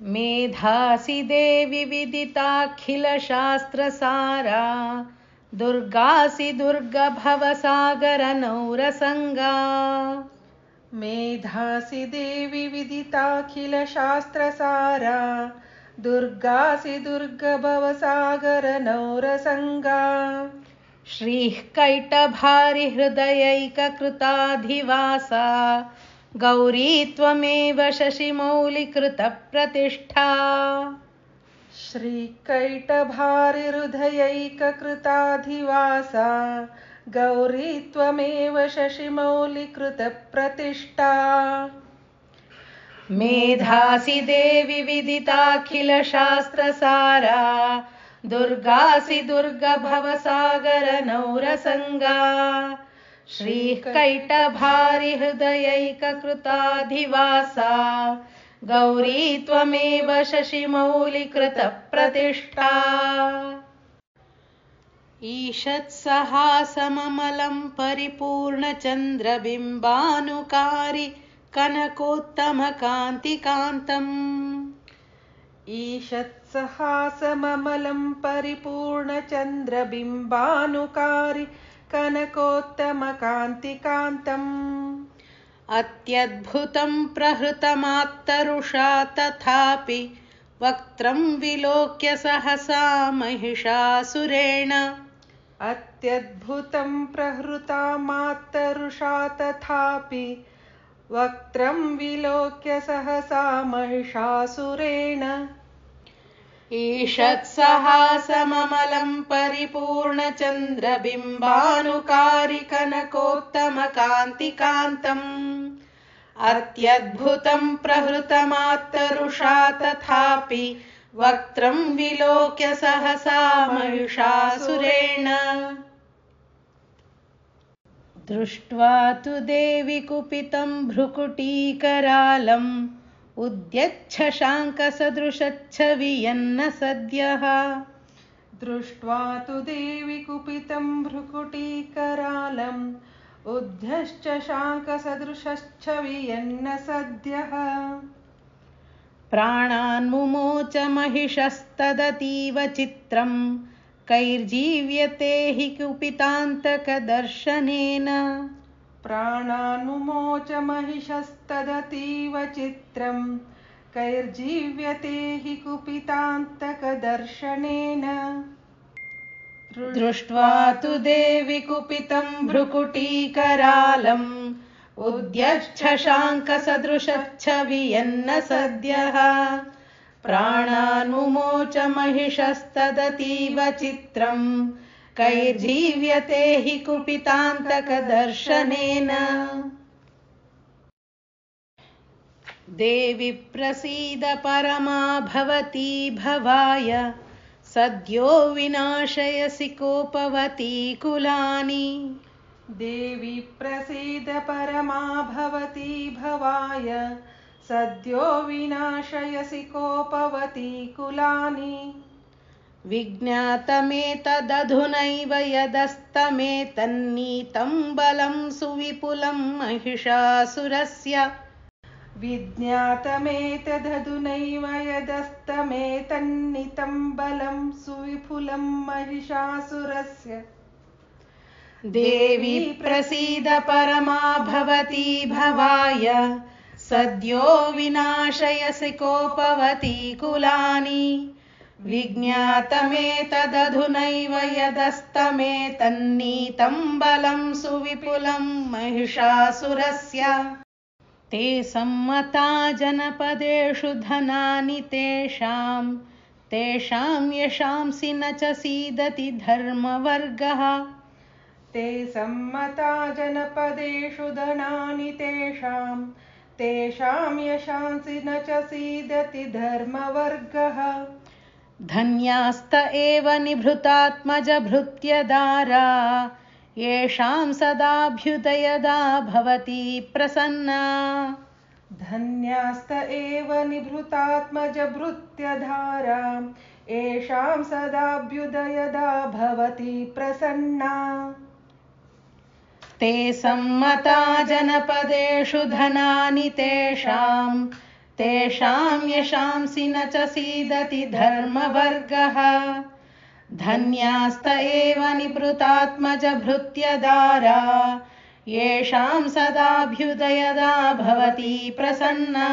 मेधासि देवि विदिताखिलशास्त्रसारा दुर्गासि दुर्गभवसागरनौरसङ्गा। मेधासि देवि विदिताखिलशास्त्रसारा दुर्गासि दुर्गभवसागरनौरसङ्गा। श्रीः कैटभारिहृदयैककृताधिवासा गौरी त्वमेव शशिमौलिकृतप्रतिष्ठा। श्रीकैटभारिहृदयैककृताधिवासा गौरी त्वमेव शशिमौलिकृतप्रतिष्ठा। मेधासि देवि विदिताखिलशास्त्रसारा दुर्गासि दुर्गभवसागरनौरसङ्गा। श्रीः कैटभारिहृदयैककृताधिवासा गौरी त्वमेव शशिमौलिकृतप्रतिष्ठा। ईषत्सहासममलं परिपूर्णचन्द्रबिम्बानुकारि कनकोत्तमकान्तिकान्तम्। ईषत्सहासममलं परिपूर्णचन्द्रबिम्बानुकारि कनकोत्तमकान्तिकान्तम्। अत्यद्भुतं प्रहृतमात्तरुषा तथापि वक्त्रं विलोक्य सहसा महिषासुरेण। अत्यद्भुतं प्रहृतमात्तरुषा तथापि वक्त्रं विलोक्य सहसा महिषासुरेण। ईषत्सहासममलं परिपूर्णचन्द्रबिम्बानुकारि कनकोत्तमकान्तिकान्तम्। अत्यद्भुतं प्रहृतमात्तरुषा तथापि वक्त्रं विलोक्य सहसा महिषासुरेण। दृष्ट्वा तु देवि कुपितं भ्रुकुटीकरालम् उद्यच्छशाङ्कसदृशच्छवियन्न सद्यः। दृष्ट्वा तु देवि कुपितं भ्रुकुटीकरालम् उद्यश्चशाङ्कसदृशच्छवियन्न सद्यः। प्राणान्मुमोच महिषस्तदतीव चित्रं कैर्जीव्यते हि कुपितान्तकदर्शनेन। प्राणान्मुमोच महिषस्तदतीव चित्रं कैर्जीव्यते हि कुपितान्तकदर्शनेन। दृष्ट्वा तु देवि कुपितं भ्रुकुटीकरालम् उद्यच्छशाङ्कसदृशच्छवियन्न सद्यः। प्राणान्मुमोच महिषस्तदतीव चित्रं कैर्जीव्यते हि कुपितान्तकदर्शनेन। देवि प्रसीद परमा भवती भवाय सद्यो विनाशयसि कोपवती कुलानि। देवि प्रसीद परमा भवती भवाय सद्यो विनाशयसि कोपवती कुलानि। विज्ञातमेतदधुनैव यदस्तमेतन्नीतं बलं सुविपुलं महिषासुरस्य। विज्ञातमेतदधुनैव यदस्तमेतन्नितं बलं सुविपुलं महिषासुरस्य। देवी प्रसीद परमा भवती भवाय सद्यो विनाशयसि कोपवती कुलानि। विज्ञातमेतदधुनैव यदस्तमेतन्नीतं बलं सुविपुलं महिषासुरस्य। ते सम्मता जनपदेषु धनानि तेषां यशांसि न च सीदति धर्मवर्गः। ते सम्मता जनपदेषु धनानि तेषां यशांसि न च सीदति धर्मवर्गः। धन्यास्त एव निभृतात्मजभृत्यदारा येषां सदाभ्युदयदा भवती प्रसन्ना। धन्यास्त एव निभृतात्मजभृत्यधारा येषां सदाभ्युदयदा भवती प्रसन्ना। ते सम्मता जनपदेषु धनानि तेषां तेषां यशांसि न च सीदति धर्मवर्गः धन्यास्त एव निभृतात्मजभृत्यदारा येषां सदाभ्युदयदा भवति प्रसन्ना।